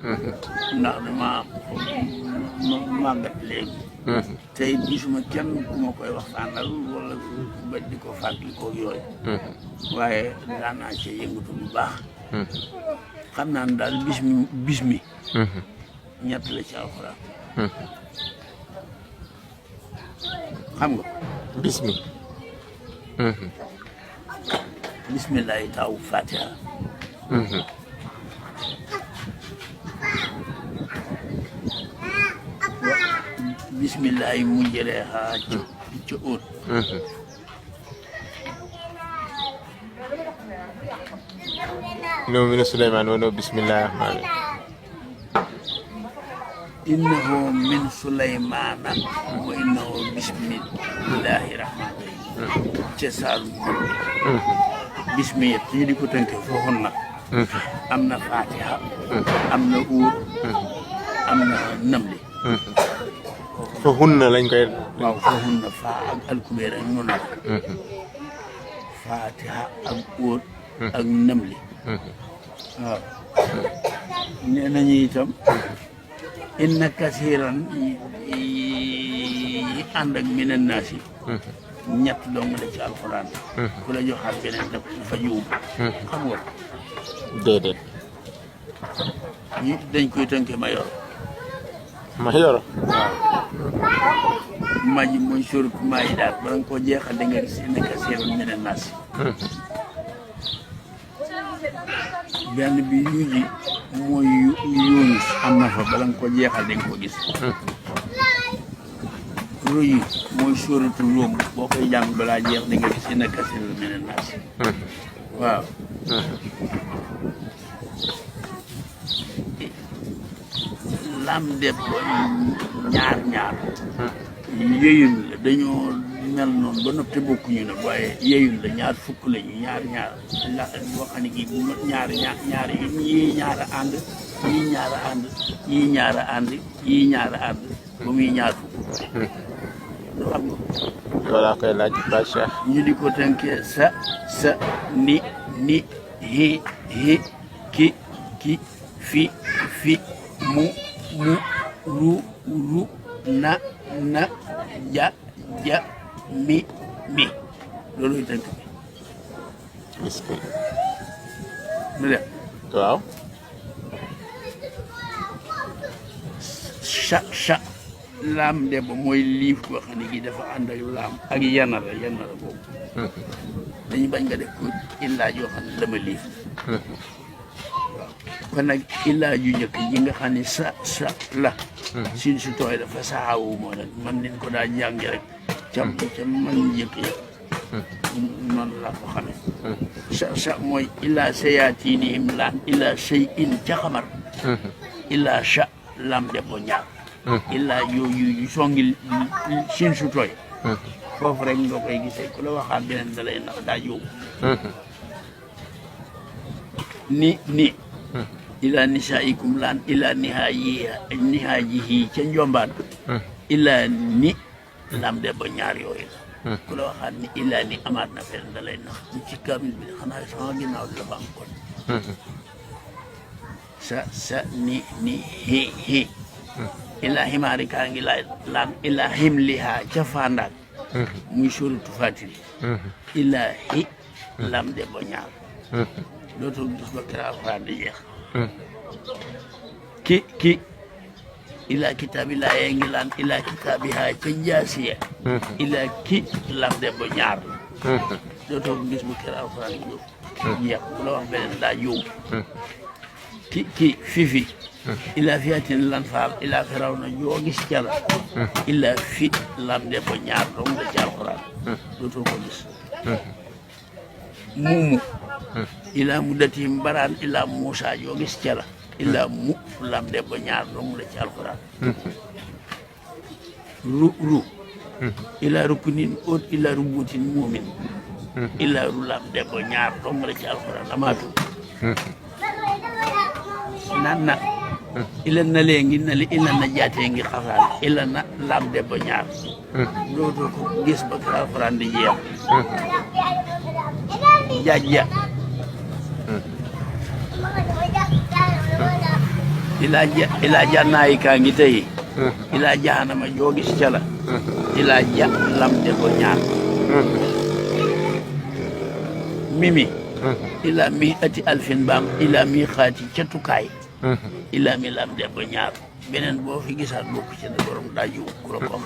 ndax dama màggat léegi tey gisuma kenn ku ma koy waxtaanal wala ba di ko fàttalikoo yooyu waaye daan naa cee yëngatu bu baax xam naa ne daal bis mi ñett la ci alxuraan xam nga bis mi bismillahi taawu fatiha bismillahi mu jëlee xaa ca óot no mino Souleymane wono bismillahi rahmani innahu min Souleymana wa innahu bismillahi rahmani ca saalu bismi yëpp ñu di ko tënke foofu nag am na fatiha am na óot am na namli fo hunna lañ koy waaw fo hunna faa ak alkubeer ak noonu fatiha ak óot ak namli waaw nee nañu itam inna kasiran yi ànd ak minan naasi ñett dong la ci alxuraan ku la joxaat beneen dafa juum xam nga déedéet ñi dañ koy tënke ma yor ma yoro ma ji mooy surut maa yi daal bala nga koo jeexal da nga gis inna kasiran minan naasi benn bi yu ji mooy Yunus am na fa bala nga ko jeexal da nga ko gis ruyi mooy sóoratu Róom boo koy jàng balaa jeex da nga gis inna kasiran minan naas waaw lam def ko ñaar yeyun la dañoo mel noonu ba noppi bokkuñu nag waaye yeyun la ñaar fukk lañu ñaar la boo xam ne kii bu ñaar yii ñaar a ànd yii ñaar a ànd yii ñaar a ànd yii ñaar a ànd ba muy ñaar fukk lu xam nga loolaa koy laaj ba Cheikh ñu di ko tënkee sa ni hi ki fi mu ru na ja mi looluy tënk bi est-ce que lu def waaw cha laam de ba mooy liif boo xam ne gi dafa ànd ak laam ak yanara boobu dañu bañ nga def ko illaa joo xam ne dama liif waaw kon nag illaa ju njëkk ji nga xam ne sa la sin su tooy dafa saxaawu moo nag man nin ko daa jàngi rek ca man njëkk ya noonu laa ko xamee sa mooy illaa sayatinihim laan illaa sey in ca xamar illaa sa lam de bo ñaar illaa yooyu songi sin su tooy foofu rek nga koy gisee ku la waxaat beneen da lay ndax daa yow ni ila nisaikum laan ila nihaajihi ca njombaan ila ni lam de ba ñaar yooyu la ku la waxaat ni ila ni amaat na fenn da lay nax ñu ci kamil bi xanaa sama ginnaaw di la fa am kon sa ni hi ila himaari kaa ngi laay laan ila himliha ca fandaak muy suratu fatiri ila hi lam de ba ñaar dootoo gis ba kira alxuraan di jeex ki ila kitaabi laa yee ngi laan ila kitaabi haa ca jaasiya ila ki lam de ba ñaar dootoo ko gis ba kira alxuraan di jeex bu la wax beneen daa yow ki fifi ila fiyatin lan faal ila firaw na joo gis cala ila fi lam de ba ñaar dong da ci alxuraan dootoo ko gis muumu ila mu datim baraan ila Muusa yoo gis cala ila mu lam de ba ñaar dong la ci alxuraan ru ila rukunin ot ila rubutin muumin ila ru lam de ba ñaar dong la ci alxuraan amaatu na ila na léegi nali ila na jaatee ngi xasaan ila na lam de ba ñaar dootoo ko gis ba ki alxuraan di jeex jajja ila jannayi ka ngi tayi ila jahanama jogis cala ila ja lamde ko ñaan mimi ila mi ati alfin bam ila mi xaati catukaay ila mi lamde ko ñaar beneen boo fi gisaat bokk ci ne borom daaju ku la ko xam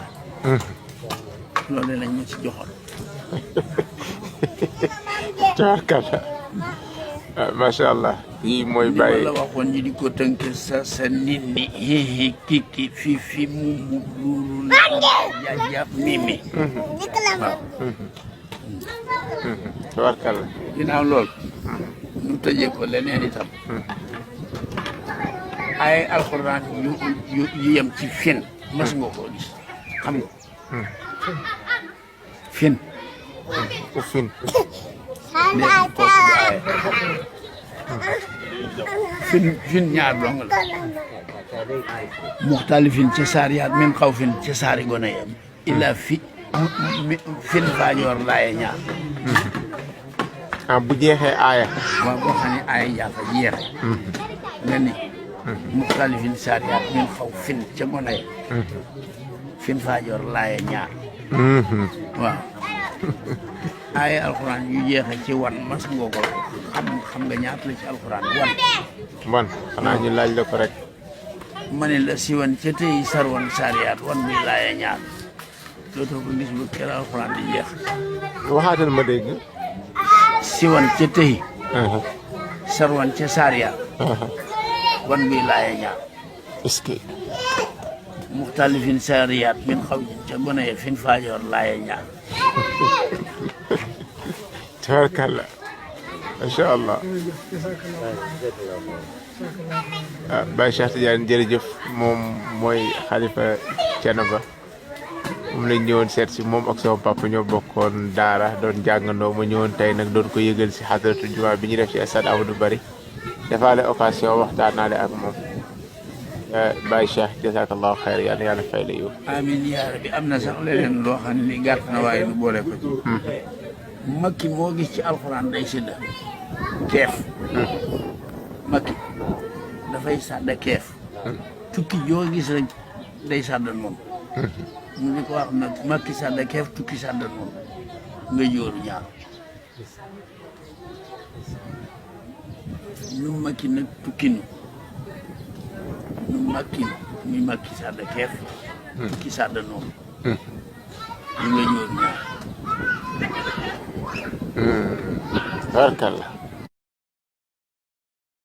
loolu lañ ma ci joxoon tabarkalla macha allah yii mooy bàyyi la waxoon ñi di ko tënk sa nit ñi hihi kiki fifi mumu luulu jaja mimi waaw tabarkalla ginnaaw lool ñu tëjee ko leneen itam ay alxuraan yu yem ci fin mas nga koo gis xam nga fin ko fin fin ñaar dong la muxtalifin ci saariyaat min xaw fin ci saari gone yam illa fin faajoor laaye ñaar bu jeexee aaya waaw boo xam ne aaya jaafa jeexe nga ni muxtalifin saariyaat min xaw fin ca gone ya fin faajoor laaye ñaar waaw ay alxuraan yu jeexe ci wan mas nga ko xam nga ñaata la ci alxuraan wan xanaa ñu laaj la ko rek ma ne la siwan ca tey sarwan saariyaat wan bi laaye ñaar dootoo ko gis bu kër alxuraan di jeex waxaatal ma dégg siwan ca tey sarwan ca saariyaat wan bi laaye ñaar est-ce que muxtalifin saariyaat min xaw ca gone ye fin faajoor laaye ñaar tabarkalla macha allah Baye Cheikh Tidiane jërëjëf moom mooy xalifa Thiénaba moom lañ ñëwoon seet si moom ak sama papa ñoo bokkoon daara doon jàngandoo ma ñëwoon tey nag doon ko yëgal si xadratu jumaa bi ñu def si stade Amadou Barry defaale occasion waxtaanaale ak moom Baye Cheikh jazakallahu xayr yàlla yàlla fay la yow. amiin yaa rabbi am na sax leneen loo xam ne ni gàtt na waaye nu boole ko ci. makki moo gis ci alxuraan day sédda keef. makki dafay sàdda keef. tukki joo gis rek day sàdda noonu. mu di ko wax nag makki sàdda keef tukki sàdda noonu nga jóoru ñaar. ñu makki nag tukki nu. ñu makki muy makki sàdda keef. tukki sàdda noonu. ñu nga jóoru ñaar. Tabarkalla